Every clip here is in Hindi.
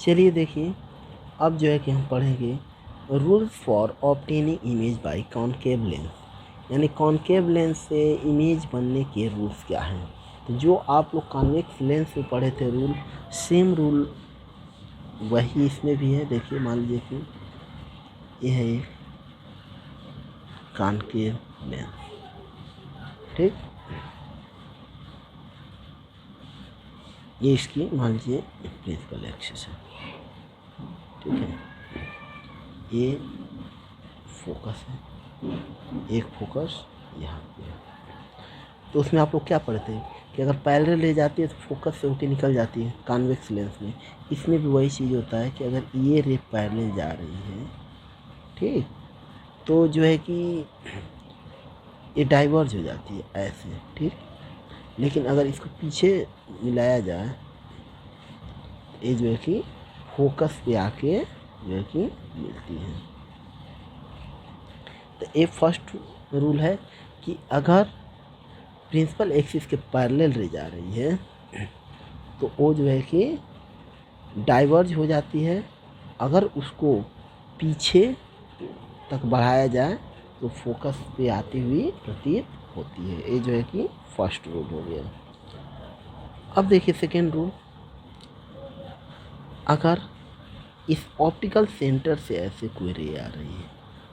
चलिए देखिए, अब जो है कि हम पढ़ेंगे rules for obtaining image by concave lens, यानी कॉनकेव लेंस से इमेज बनने के रूल्स क्या हैं। तो जो आप लोग कॉन्वेक्स लेंस में पढ़े थे रूल, सेम रूल वही इसमें भी है। देखिए, मान लीजिए कि यह है एक कॉनकेव लेंस, ठीक। ये इसकी मान लीजिए प्रिंसिपल एक्सिस है, ठीक है। ये फोकस है, एक फोकस यहाँ पे है। तो उसमें आप लोग क्या पढ़ते हैं कि अगर पैरेलल ले जाती है तो फोकस से होके निकल जाती है कॉन्वेक्स लेंस में। इसमें भी वही चीज़ होता है कि अगर ये रे पैरेलल जा रही है, ठीक, तो जो है कि ये डाइवर्ज हो जाती है ऐसे, ठीक। लेकिन अगर इसको पीछे मिलाया जाए, ये जो है कि फोकस पे आके जो है कि मिलती है। तो ये फर्स्ट रूल है कि अगर प्रिंसिपल एक्सिस के पैरेलल रे जा रही है तो वो जो है कि डाइवर्ज हो जाती है। अगर उसको पीछे तक बढ़ाया जाए तो फोकस पे आती हुई प्रतीत होती है। ये जो है कि फर्स्ट रूल हो गया। अब देखिए सेकेंड रूल, अगर इस ऑप्टिकल सेंटर से ऐसे कोई रे आ रही है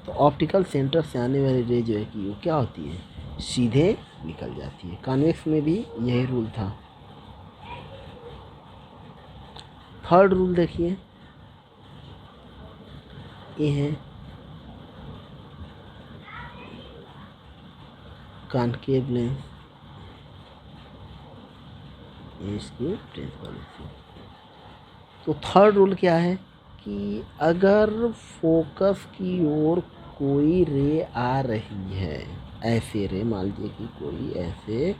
तो ऑप्टिकल सेंटर से आने वाली रे जो है कि वो क्या होती है, सीधे निकल जाती है। कॉन्वेक्स में भी यही रूल था। थर्ड रूल देखिए, ये है कॉनकेव लेंस, ये इसकी प्रिंसिपल एक्सिस। तो थर्ड रूल क्या है कि अगर फोकस की ओर कोई रे आ रही है, ऐसे रे मान लीजिए कि कोई ऐसे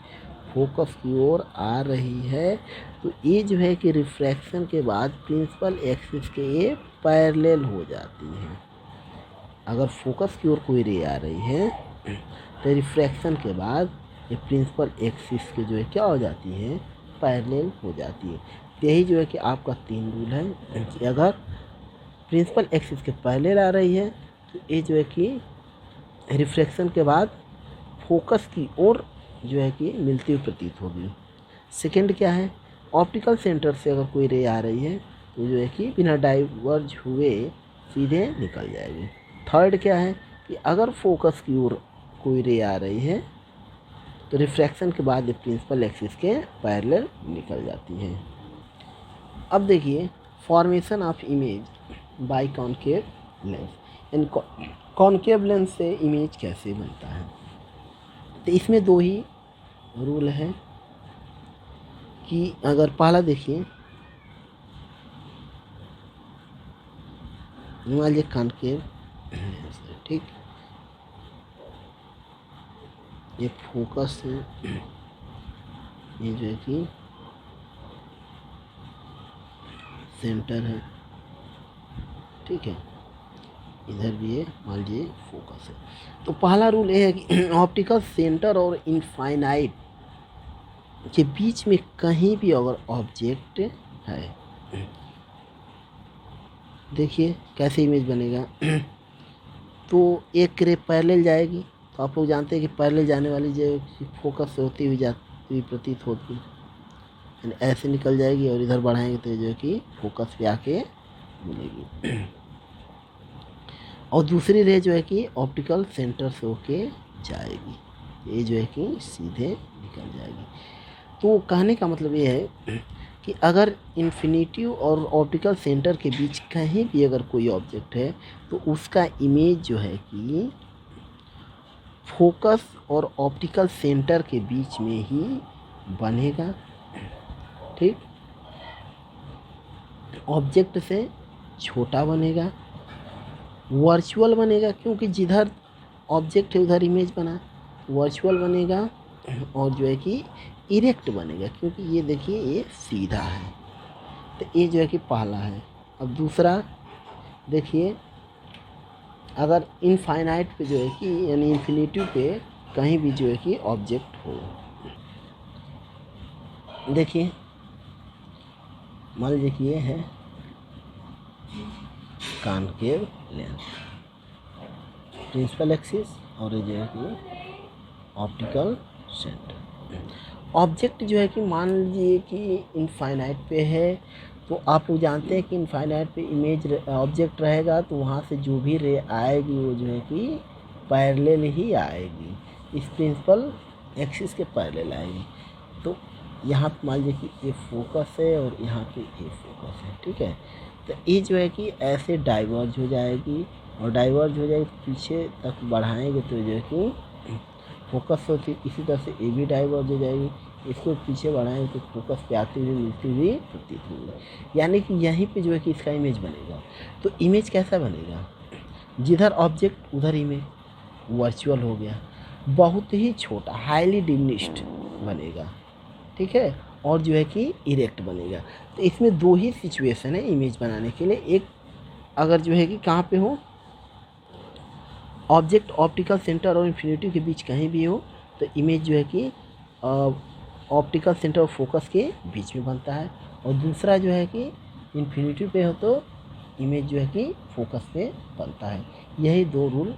फोकस की ओर आ रही है, तो ये जो है कि रिफ्रैक्शन के बाद प्रिंसिपल एक्सिस के ये पैरेलल हो जाती है। अगर फोकस की ओर कोई रे आ रही है तो रिफ्रैक्शन के बाद ये प्रिंसिपल एक्सिस के जो है क्या हो जाती है, पैरेलल हो जाती है। यही जो है कि आपका तीन रूल है कि अगर प्रिंसिपल एक्सिस के पैरेलल आ रही है तो ये जो है कि रिफ्रैक्शन के बाद फोकस की ओर जो है कि मिलती हुई प्रतीत होगी। सेकंड क्या है, ऑप्टिकल सेंटर से अगर कोई रे आ रही है तो जो है कि बिना डाइवर्ज हुए सीधे निकल जाएगी। थर्ड क्या है कि अगर फोकस की ओर कोई रे आ रही है तो रिफ्रैक्शन के बाद ये प्रिंसिपल एक्सिस के पैरेलल निकल जाती है। अब देखिए formation of image by concave lens, यानी कॉनकेव लेंस से इमेज कैसे बनता है। तो इसमें दो ही रूल है कि अगर पहला देखिए, मान लीजिए कॉनकेव लेंस है, ठीक, ये फोकस है, ये जो है कि सेंटर है, ठीक है, इधर भी ये मान लीजिए फोकस है। तो पहला रूल ये है कि ऑप्टिकल सेंटर और इनफाइनाइट के बीच में कहीं भी अगर ऑब्जेक्ट है, देखिए कैसे इमेज बनेगा। तो एक रे पैरेलल जाएगी, तो आप लोग जानते हैं कि पैरेलल जाने वाली जो फोकस से होती हुई जाती हुई प्रतीत होती है, यानी ऐसे निकल जाएगी और इधर बढ़ाएंगे तो जो है कि फोकस पे आके मिलेगी। और दूसरी रे जो है कि ऑप्टिकल सेंटर से होके जाएगी, ये जो है कि सीधे निकल जाएगी। तो कहने का मतलब ये है कि अगर इन्फिनिटी और ऑप्टिकल सेंटर के बीच कहीं भी अगर कोई ऑब्जेक्ट है तो उसका इमेज जो है कि फोकस और ऑप्टिकल सेंटर के बीच में ही बनेगा, ठीक। ऑब्जेक्ट से छोटा बनेगा, वर्चुअल बनेगा, क्योंकि जिधर ऑब्जेक्ट है उधर इमेज बना, वर्चुअल बनेगा, और जो है कि इरेक्ट बनेगा, क्योंकि ये देखिए ये सीधा है। तो ये जो है कि पहला है। अब दूसरा देखिए, अगर इनफाइनाइट पे जो है कि यानी इन्फिनिटी पे कहीं भी जो है कि ऑब्जेक्ट हो, देखिए मान लीजिए कि ये है कॉनकेव लेंस। प्रिंसिपल एक्सिस और ये जो है कि ऑप्टिकल सेंटर। ऑब्जेक्ट जो है कि मान लीजिए कि इनफाइनाइट पे है, तो आप लोग जानते हैं कि इनफाइनाइट पे इमेज ऑब्जेक्ट रहेगा, तो वहाँ से जो भी रे आएगी वो जो है कि पैरेलल ही आएगी, इस प्रिंसिपल एक्सिस के पैरेलल आएगी। तो यहाँ पे मान लीजिए कि ये फोकस है और यहाँ पे ये फोकस है, ठीक है। तो ये जो है कि ऐसे डाइवर्ज हो जाएगी, और डाइवर्ज हो जाएगी तो पीछे तक बढ़ाएंगे तो जो है कि फोकस होती, इसी तरह से ये भी डाइवर्ज हो जाएगी, इसको पीछे बढ़ाएंगे तो फोकस पे आती हुई मिलती हुई प्रतीत होगी। यानी कि यहीं पे जो है कि इसका इमेज बनेगा। तो इमेज कैसा बनेगा, जिधर ऑब्जेक्ट उधर इमेज, वर्चुअल हो गया, बहुत ही छोटा हाईली डिमिनिश्ड बनेगा, ठीक है, और जो है कि इरेक्ट बनेगा। तो इसमें दो ही सिचुएशन है इमेज बनाने के लिए। एक अगर जो है कि कहाँ पे हो, ऑब्जेक्ट ऑप्टिकल सेंटर और इन्फिनिटी के बीच कहीं भी हो, तो इमेज जो है कि ऑप्टिकल सेंटर और फोकस के बीच में बनता है। और दूसरा जो है कि इन्फिनिटी पे हो तो इमेज जो है कि फोकस पे बनता है। यही दो रूल